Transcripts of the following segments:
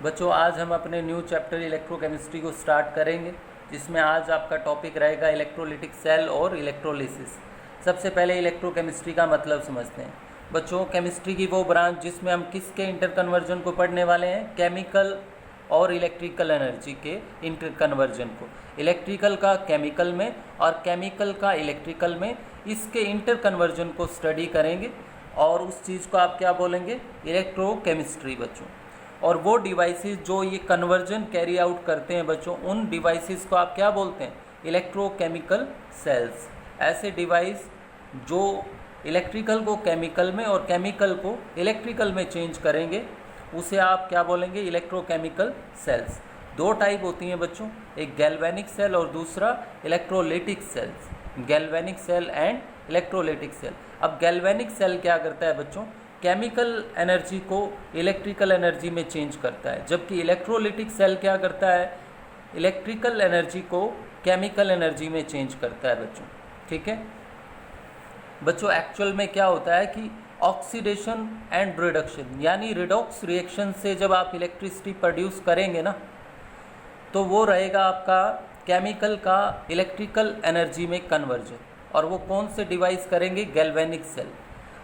बच्चों आज हम अपने न्यू चैप्टर इलेक्ट्रोकेमिस्ट्री को स्टार्ट करेंगे, जिसमें आज आपका टॉपिक रहेगा इलेक्ट्रोलिटिक सेल और इलेक्ट्रोलिसिस। सबसे पहले इलेक्ट्रोकेमिस्ट्री का मतलब समझते हैं। बच्चों केमिस्ट्री की वो ब्रांच जिसमें हम किसके इंटरकन्वर्जन को पढ़ने वाले हैं, केमिकल और इलेक्ट्रिकल एनर्जी के इंटरकन्वर्जन को। इलेक्ट्रिकल का केमिकल में और केमिकल का इलेक्ट्रिकल में, इसके इंटरकन्वर्जन को स्टडी करेंगे और उस चीज़ को आप क्या बोलेंगे, इलेक्ट्रोकेमिस्ट्री बच्चों। और वो डिवाइसेस जो ये कन्वर्जन कैरी आउट करते हैं बच्चों, उन डिवाइसेस को आप क्या बोलते हैं, इलेक्ट्रोकेमिकल सेल्स। ऐसे डिवाइस जो इलेक्ट्रिकल को केमिकल में और केमिकल को इलेक्ट्रिकल में चेंज करेंगे, उसे आप क्या बोलेंगे, इलेक्ट्रोकेमिकल सेल्स। दो टाइप होती हैं बच्चों, एक गैल्वेनिक सेल और दूसरा electrolytic cells. Galvanic cell and electrolytic cell. अब गैल्वेनिक सेल क्या करता है बच्चों, केमिकल एनर्जी को इलेक्ट्रिकल एनर्जी में चेंज करता है, जबकि इलेक्ट्रोलिटिक सेल क्या करता है, इलेक्ट्रिकल एनर्जी को केमिकल एनर्जी में चेंज करता है बच्चों। ठीक है बच्चों, एक्चुअल में क्या होता है कि ऑक्सीडेशन एंड रिडक्शन, यानी रिडॉक्स रिएक्शन से जब आप इलेक्ट्रिसिटी प्रोड्यूस करेंगे ना, तो वो रहेगा आपका केमिकल का इलेक्ट्रिकल एनर्जी में कन्वर्जन। और वो कौन से डिवाइस करेंगे, गैल्वेनिक सेल।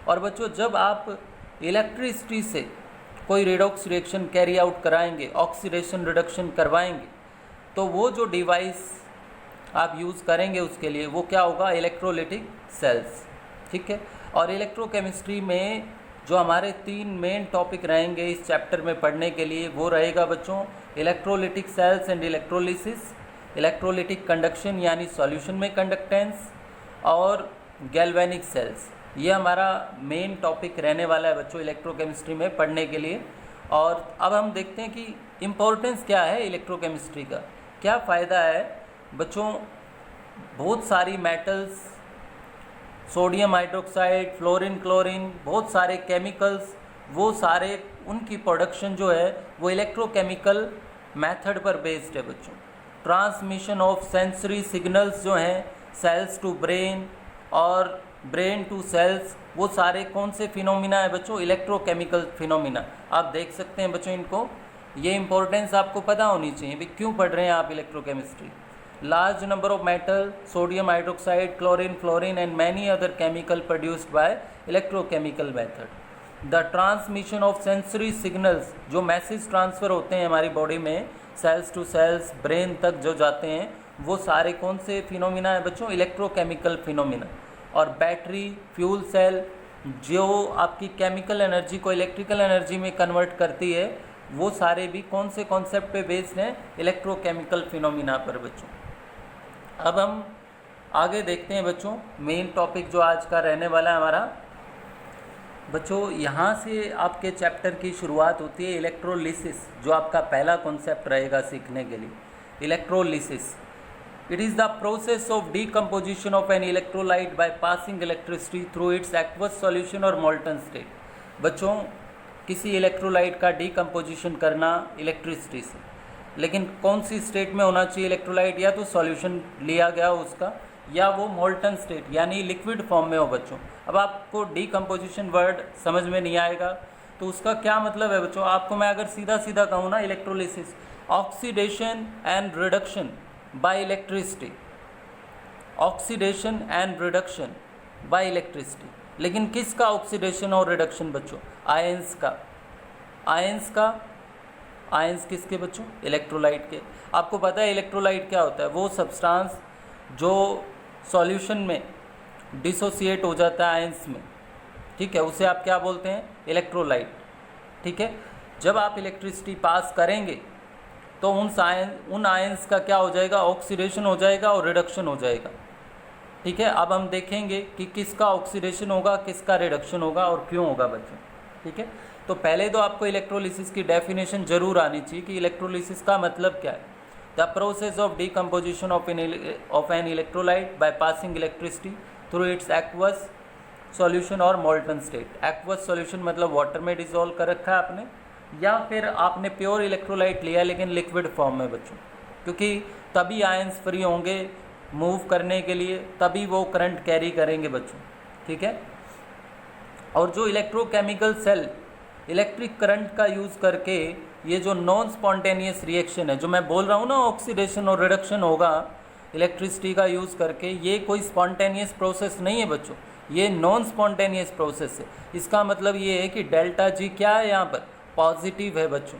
और बच्चों जब आप इलेक्ट्रिसिटी से कोई रिडॉक्स रिएक्शन कैरी आउट कराएंगे, ऑक्सीडेशन रिडक्शन करवाएंगे, तो वो जो डिवाइस आप यूज़ करेंगे उसके लिए वो क्या होगा, इलेक्ट्रोलिटिक सेल्स। ठीक है, और इलेक्ट्रोकेमिस्ट्री में जो हमारे 3 मेन टॉपिक रहेंगे इस चैप्टर में पढ़ने के लिए, वो रहेगा बच्चों electrolytic cells and electrolysis, electrolytic conduction यानी सॉल्यूशन में कंडक्टेंस, और गैल्वेनिक सेल्स। ये हमारा मेन टॉपिक रहने वाला है बच्चों इलेक्ट्रोकेमिस्ट्री में पढ़ने के लिए। और अब हम देखते हैं कि इम्पोर्टेंस क्या है इलेक्ट्रोकेमिस्ट्री का, क्या फ़ायदा है बच्चों। बहुत सारी metals, sodium hydroxide, fluorine, chlorine, बहुत सारे केमिकल्स, वो सारे उनकी प्रोडक्शन जो है वो इलेक्ट्रोकेमिकल मेथड पर बेस्ड है बच्चों। ट्रांसमिशन ऑफ सेंसरी सिग्नल्स जो हैं सेल्स टू ब्रेन और ब्रेन टू सेल्स, वो सारे कौन से फिनोमिना है बच्चों, इलेक्ट्रोकेमिकल फिनोमिना। आप देख सकते हैं बच्चों इनको, ये इंपॉर्टेंस आपको पता होनी चाहिए भी क्यों पढ़ रहे हैं आप electrochemistry. Large number of metal, sodium hydroxide, chlorine, fluorine and many other chemical produced by electrochemical method. The transmission of sensory signals, जो मैसेज ट्रांसफ़र होते हैं हमारी बॉडी में सेल्स टू सेल्स, ब्रेन तक जो जाते हैं, वो सारे कौन से फिनोमिना है बच्चों, इलेक्ट्रोकेमिकल फिनोमिना। और बैटरी, फ्यूल सेल, जो आपकी केमिकल एनर्जी को इलेक्ट्रिकल एनर्जी में कन्वर्ट करती है, वो सारे भी कौन से कॉन्सेप्ट पे बेस्ड हैं, इलेक्ट्रोकेमिकल फिनोमिना पर बच्चों। अब हम आगे देखते हैं बच्चों, मेन टॉपिक जो आज का रहने वाला है हमारा बच्चों, यहाँ से आपके चैप्टर की शुरुआत होती है इलेक्ट्रोलिसिस, जो आपका पहला कॉन्सेप्ट रहेगा सीखने के लिए। Electrolysis, it is the process of decomposition of an electrolyte by passing electricity through its aqueous solution or molten state। बच्चों किसी इलेक्ट्रोलाइट का डीकम्पोजिशन करना इलेक्ट्रिसिटी से, लेकिन कौन सी स्टेट में होना चाहिए इलेक्ट्रोलाइट, या तो सॉल्यूशन लिया गया हो उसका, या वो मोल्टन स्टेट यानी लिक्विड फॉर्म में हो बच्चों। अब आपको डीकम्पोजिशन वर्ड समझ में नहीं आएगा तो उसका क्या मतलब है बच्चों, आपको मैं अगर सीधा सीधा कहूँ ना, electrolysis oxidation and reduction bye electricity, oxidation and reduction bye electricity. लेकिन किसका ऑक्सीडेशन और रिडक्शन बच्चों, आयंस का। आयंस का, आयंस किसके बच्चों, इलेक्ट्रोलाइट के। आपको पता है इलेक्ट्रोलाइट क्या होता है, वो सब्सटेंस जो सॉल्यूशन में डिसोसिएट हो जाता है आयंस में, ठीक है, उसे आप क्या बोलते हैं, इलेक्ट्रोलाइट। ठीक है, जब आप इलेक्ट्रिसिटी पास करेंगे तो उन आयंस का क्या हो जाएगा, ऑक्सीडेशन हो जाएगा और रिडक्शन हो जाएगा। ठीक है, अब हम देखेंगे कि किसका ऑक्सीडेशन होगा, किसका रिडक्शन होगा और क्यों होगा बच्चों। ठीक है, तो पहले तो आपको इलेक्ट्रोलिसिस की डेफिनेशन जरूर आनी चाहिए कि इलेक्ट्रोलिसिस का मतलब क्या है। The process of decomposition of an electrolyte by passing electricity through it's aqueous solution और मोल्टन स्टेट। एक्वस सॉल्यूशन मतलब वाटर में डिसॉल्व कर रखा है आपने, या फिर आपने प्योर इलेक्ट्रोलाइट लिया लेकिन लिक्विड फॉर्म में बच्चों, क्योंकि तभी आयंस फ्री होंगे मूव करने के लिए, तभी वो करंट कैरी करेंगे बच्चों। ठीक है, और जो इलेक्ट्रोकेमिकल सेल इलेक्ट्रिक करंट का यूज़ करके ये जो नॉन स्पॉन्टेनियस रिएक्शन है, जो मैं बोल रहा हूँ ना ऑक्सीडेशन और रिडक्शन होगा इलेक्ट्रिसिटी का यूज़ करके, ये कोई स्पॉन्टेनियस प्रोसेस नहीं है बच्चों, ये नॉन स्पॉन्टेनियस प्रोसेस है। इसका मतलब ये है कि डेल्टा जी क्या है, यहाँ पर पॉजिटिव है बच्चों।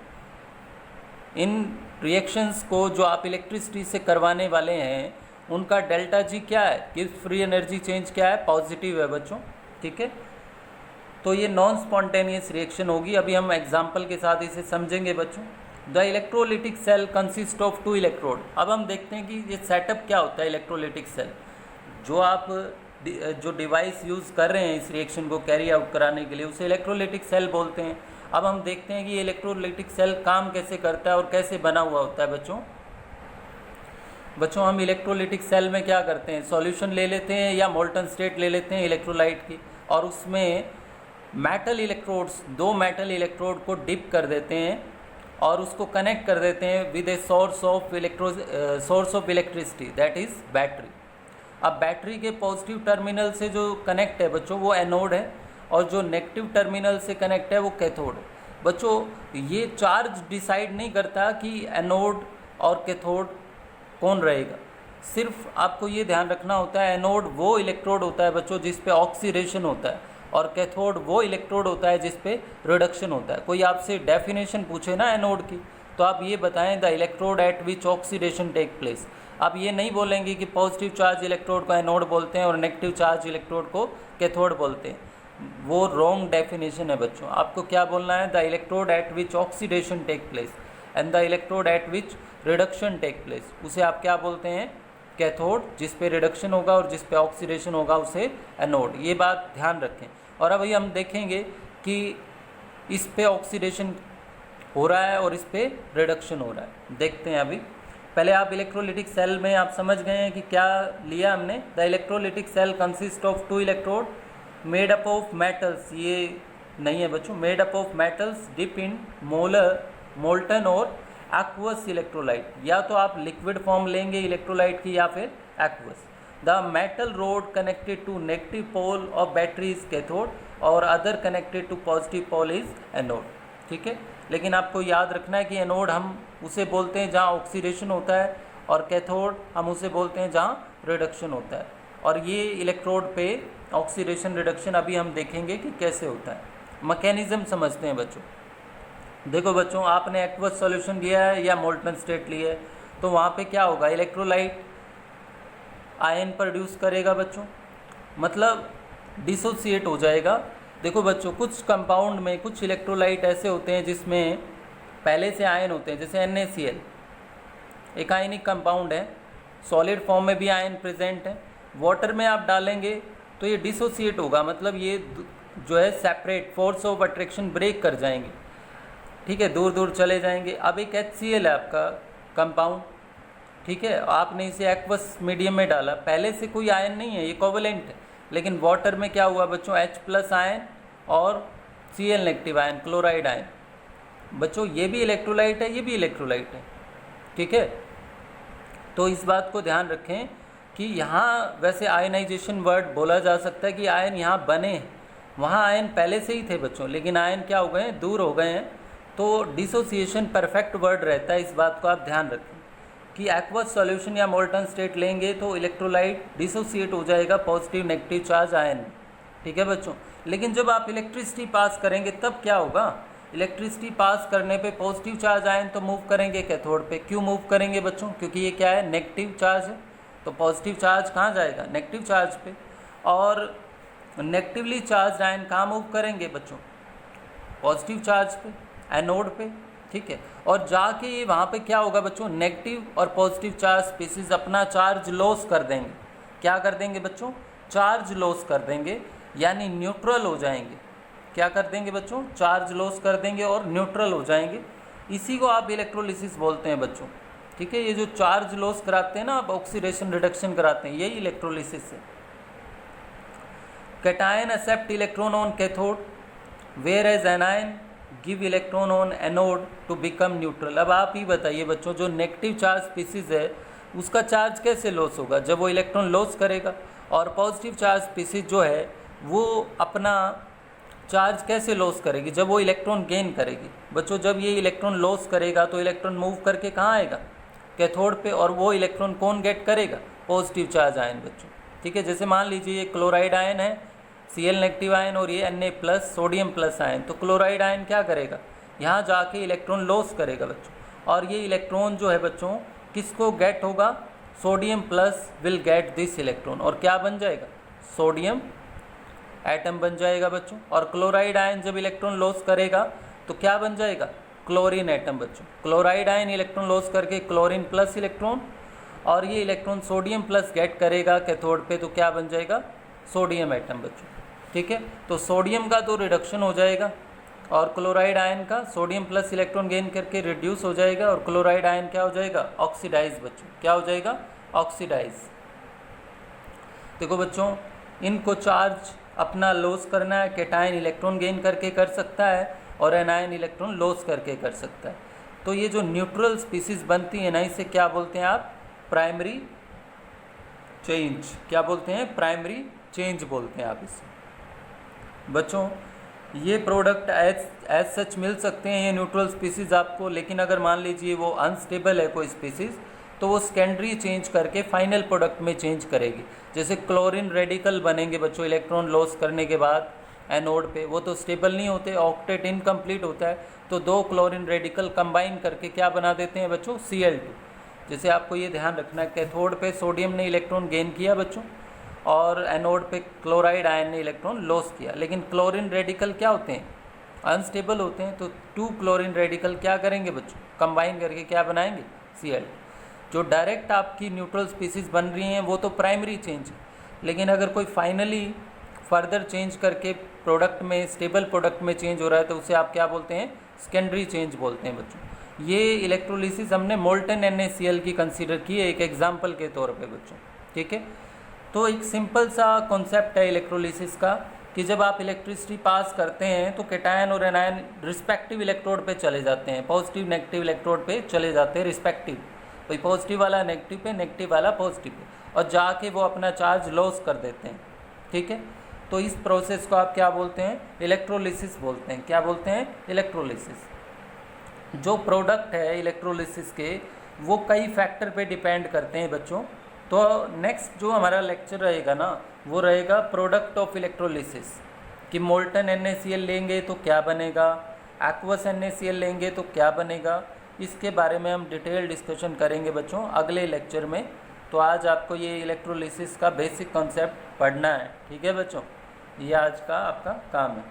इन रिएक्शंस को जो आप इलेक्ट्रिसिटी से करवाने वाले हैं उनका डेल्टा जी क्या है, गिव्स फ्री एनर्जी चेंज क्या है, पॉजिटिव है बच्चों, ठीक है। तो ये नॉन स्पॉन्टेनियस रिएक्शन होगी। अभी हम एग्जाम्पल के साथ इसे समझेंगे बच्चों। The electrolytic cell consist of 2 electrode. अब हम देखते हैं कि ये सेटअप क्या होता है इलेक्ट्रोलिटिक सेल। जो आप जो डिवाइस यूज़ कर रहे हैं इस रिएक्शन को कैरी आउट कराने के लिए, उसे इलेक्ट्रोलिटिक सेल बोलते हैं। अब हम देखते हैं कि ये इलेक्ट्रोलिटिक सेल काम कैसे करता है और कैसे बना हुआ होता है बच्चों। हम इलेक्ट्रोलिटिक सेल में क्या करते हैं, सॉल्यूशन ले लेते हैं या मोल्टन स्टेट ले लेते हैं इलेक्ट्रोलाइट की, और उसमें मेटल इलेक्ट्रोड्स, 2 मेटल इलेक्ट्रोड को डिप कर देते हैं और उसको कनेक्ट कर देते हैं with a source of electricity, that is battery. अब बैटरी के पॉजिटिव टर्मिनल से जो कनेक्ट है बच्चों वो एनोड है, और जो नेगेटिव टर्मिनल से कनेक्ट है वो कैथोड है। बच्चों ये चार्ज डिसाइड नहीं करता कि एनोड और कैथोड कौन रहेगा, सिर्फ आपको ये ध्यान रखना होता है एनोड वो इलेक्ट्रोड होता है बच्चों जिस पे ऑक्सीडेशन होता है, और कैथोड वो इलेक्ट्रोड होता है जिस पे रिडक्शन होता है। कोई आपसे डेफिनेशन पूछे ना एनोड की, तो आप ये बताएं the electrode at which oxidation take place. आप ये नहीं बोलेंगे कि पॉजिटिव चार्ज इलेक्ट्रोड को एनोड बोलते हैं और नेगेटिव चार्ज इलेक्ट्रोड को कैथोड बोलते हैं, वो रॉन्ग डेफिनेशन है बच्चों। आपको क्या बोलना है, the electrode at which oxidation take place and the electrode at which reduction take place, उसे आप क्या बोलते हैं, कैथोड। जिस पे रिडक्शन होगा और जिस पे ऑक्सीडेशन होगा उसे एनोड। ये बात ध्यान रखें। और अभी हम देखेंगे कि इस पे ऑक्सीडेशन हो रहा है और इस पे रिडक्शन हो रहा है, देखते हैं अभी। पहले आप इलेक्ट्रोलिटिक सेल में आप समझ गए हैं कि क्या लिया हमने। The electrolytic cell consist of 2 electrode made up of metals, ये नहीं है बच्चों, made up of metals dip in molten और एक्वस इलेक्ट्रोलाइट। या तो आप लिक्विड फॉर्म लेंगे इलेक्ट्रोलाइट की या फिर aqueous. The metal rod connected to negative pole of battery is cathode और other connected to positive pole is anode, ठीक है। लेकिन आपको याद रखना है कि एनोड हम उसे बोलते हैं जहाँ ऑक्सीडेशन होता है, और कैथोड हम उसे बोलते हैं जहाँ रिडक्शन होता है। और ये इलेक्ट्रोड पे ऑक्सीडेशन रिडक्शन अभी हम देखेंगे कि कैसे होता है। मैकेनिज्म समझते हैं बच्चों। देखो बच्चों, आपने एक्वस सॉल्यूशन लिया है या मोल्टन स्टेट लिया है, तो वहाँ पे क्या होगा, इलेक्ट्रोलाइट आयन प्रोड्यूस करेगा बच्चों, मतलब डिसोसिएट हो जाएगा। देखो बच्चों, कुछ कंपाउंड में कुछ इलेक्ट्रोलाइट ऐसे होते हैं जिसमें पहले से आयन होते हैं, जैसे NaCl एक आयनिक कंपाउंड है, सॉलिड फॉर्म में भी आयन प्रेजेंट है। वाटर में आप डालेंगे तो ये डिसोसिएट होगा, मतलब ये जो है separate, force of attraction break कर जाएंगे, ठीक है, दूर दूर चले जाएंगे। अब एक HCl है आपका कंपाउंड, ठीक है, आपने इसे एक्वस मीडियम में डाला, पहले से कोई आयन नहीं है, ये कोवेलेंट है। लेकिन वाटर में क्या हुआ बच्चों, H+ आयन और Cl negative ion, chloride ion. बच्चों ये भी इलेक्ट्रोलाइट है, ये भी इलेक्ट्रोलाइट है, ठीक है। तो इस बात को ध्यान रखें कि यहाँ वैसे आयनाइजेशन वर्ड बोला जा सकता है कि आयन यहाँ बने हैं, वहाँ आयन पहले से ही थे बच्चों, लेकिन आयन क्या हो गए हैं, दूर हो गए हैं। तो डिसोसिएशन परफेक्ट वर्ड रहता है, इस बात को आप ध्यान रखें कि एक्वस सॉल्यूशन या मोल्टन स्टेट लेंगे तो इलेक्ट्रोलाइट डिसोसिएट हो जाएगा पॉजिटिव नेगेटिव चार्ज आयन, ठीक है बच्चों। लेकिन जब आप इलेक्ट्रिसिटी पास करेंगे तब क्या होगा, इलेक्ट्रिसिटी पास करने पे पॉजिटिव चार्ज आयन तो मूव करेंगे कैथोड पे। क्यों मूव करेंगे बच्चों, क्योंकि ये क्या है, नेगेटिव चार्ज है, तो पॉजिटिव चार्ज कहाँ जाएगा, नेगेटिव चार्ज पे। और नेगेटिवली चार्ज आयन कहाँ मूव करेंगे बच्चों, पॉजिटिव चार्ज पे, एनोड पे, ठीक है। और जाके ये वहाँ पे क्या होगा बच्चों, नेगेटिव और पॉजिटिव चार्ज स्पीसीज अपना चार्ज लॉस कर देंगे। क्या कर देंगे बच्चों, चार्ज लॉस कर देंगे, यानी न्यूट्रल हो जाएंगे। क्या कर देंगे बच्चों, चार्ज लॉस कर देंगे और न्यूट्रल हो जाएंगे। इसी को आप इलेक्ट्रोलिसिस बोलते हैं बच्चों, ठीक है। ये जो चार्ज लॉस कराते हैं ना आप, ऑक्सीडेशन रिडक्शन कराते हैं, यही इलेक्ट्रोलिसिस है। Cation accept electron on cathode whereas anion give electron on anode to become neutral. अब आप ही बताइए बच्चों, जो नेगेटिव चार्ज स्पीसीज है उसका चार्ज कैसे लॉस होगा, जब वो इलेक्ट्रॉन लॉस करेगा। और पॉजिटिव चार्ज स्पीसीज जो है वो अपना चार्ज कैसे लॉस करेगी? जब वो इलेक्ट्रॉन गेन करेगी। बच्चों जब ये इलेक्ट्रॉन लॉस करेगा तो इलेक्ट्रॉन मूव करके कहाँ आएगा? कैथोड पे। और वो इलेक्ट्रॉन कौन गेट करेगा? पॉजिटिव चार्ज आयन बच्चों। ठीक है, जैसे मान लीजिए ये क्लोराइड आयन है, Cl नेगेटिव आयन, और ये Na plus sodium plus ion. तो क्लोराइड आयन क्या करेगा? यहाँ जाके इलेक्ट्रॉन लॉस करेगा बच्चों। और ये इलेक्ट्रॉन जो है बच्चों किसको गेट होगा? Sodium plus will get this electron, और क्या बन जाएगा? सोडियम एटम बन जाएगा बच्चों। और क्लोराइड आयन जब इलेक्ट्रॉन लॉस करेगा तो क्या बन जाएगा? क्लोरीन एटम बच्चों। क्लोराइड आयन इलेक्ट्रॉन लॉस करके क्लोरीन प्लस इलेक्ट्रॉन, और ये इलेक्ट्रॉन सोडियम प्लस गेट करेगा कैथोड पे, तो क्या बन जाएगा? सोडियम एटम बच्चों। ठीक है, तो सोडियम का तो रिडक्शन हो जाएगा, और क्लोराइड आयन का सोडियम प्लस इलेक्ट्रॉन गेन करके रिड्यूस हो जाएगा, और क्लोराइड आयन क्या हो जाएगा? ऑक्सीडाइज बच्चों। क्या हो जाएगा? ऑक्सीडाइज। देखो बच्चों, इनको चार्ज अपना लॉस करना है, कैटायन इलेक्ट्रॉन गेन करके कर सकता है, और एनायन इलेक्ट्रॉन लॉस करके कर सकता है। तो ये जो न्यूट्रल स्पीसीज बनती है ना, इसे क्या बोलते हैं आप? Primary change. क्या बोलते हैं? प्राइमरी चेंज बोलते हैं आप इसे। बच्चों ये प्रोडक्ट एज सच मिल सकते हैं ये न्यूट्रल स्पीसीज आपको, लेकिन अगर मान लीजिए वो अनस्टेबल है कोई स्पीसीज, तो वो सेकेंडरी चेंज करके फाइनल प्रोडक्ट में चेंज करेगी। जैसे क्लोरीन रेडिकल बनेंगे बच्चों इलेक्ट्रॉन लॉस करने के बाद एनोड पे, वो तो स्टेबल नहीं होते, ऑक्टेट इनकम्प्लीट होता है, तो 2 क्लोरीन रेडिकल कंबाइन करके क्या बना देते हैं बच्चों? Cl2। जैसे आपको ये ध्यान रखना है, कैथोड पे सोडियम ने इलेक्ट्रॉन गेन किया बच्चों, और एनोड पे क्लोराइड आयन ने इलेक्ट्रॉन लॉस किया। लेकिन क्लोरीन रेडिकल क्या होते हैं? अनस्टेबल होते हैं। तो 2 क्लोरीन रेडिकल क्या करेंगे बच्चों? कंबाइन करके क्या बनाएंगे? Cl2। जो डायरेक्ट आपकी न्यूट्रल स्पीसीज बन रही हैं वो तो प्राइमरी चेंज है, लेकिन अगर कोई फाइनली फर्दर चेंज करके प्रोडक्ट में, स्टेबल प्रोडक्ट में चेंज हो रहा है, तो उसे आप क्या बोलते हैं? सेकेंडरी चेंज बोलते हैं बच्चों। ये इलेक्ट्रोलिसिस हमने मोल्टन NaCl की कंसीडर की है एक एग्जाम्पल के तौर पे बच्चों। ठीक है, तो एक सिंपल सा कॉन्सेप्ट है इलेक्ट्रोलिसिस का, कि जब आप इलेक्ट्रिसिटी पास करते हैं तो कैटायन और एनायन रिस्पेक्टिव इलेक्ट्रोड पे चले जाते हैं, पॉजिटिव नेगेटिव इलेक्ट्रोड पे चले जाते हैं रिस्पेक्टिव। कोई पॉजिटिव वाला नेगेटिव पे, नेगेटिव वाला पॉजिटिव पे, और जाके वो अपना चार्ज लॉस कर देते हैं। ठीक है, तो इस प्रोसेस को आप क्या बोलते हैं? इलेक्ट्रोलिसिस बोलते हैं। क्या बोलते हैं? इलेक्ट्रोलिसिस। जो प्रोडक्ट है इलेक्ट्रोलिसिस के, वो कई फैक्टर पे डिपेंड करते हैं बच्चों। तो नेक्स्ट जो हमारा लेक्चर रहेगा ना, वो रहेगा प्रोडक्ट ऑफ इलेक्ट्रोलिसिस, कि मोल्टन NaCl लेंगे तो क्या बनेगा, एक्वस NaCl लेंगे तो क्या बनेगा। इसके बारे में हम डिटेल डिस्कशन करेंगे बच्चों अगले लेक्चर में। तो आज आपको ये इलेक्ट्रोलिसिस का बेसिक कॉन्सेप्ट पढ़ना है। ठीक है बच्चों, ये आज का आपका काम है।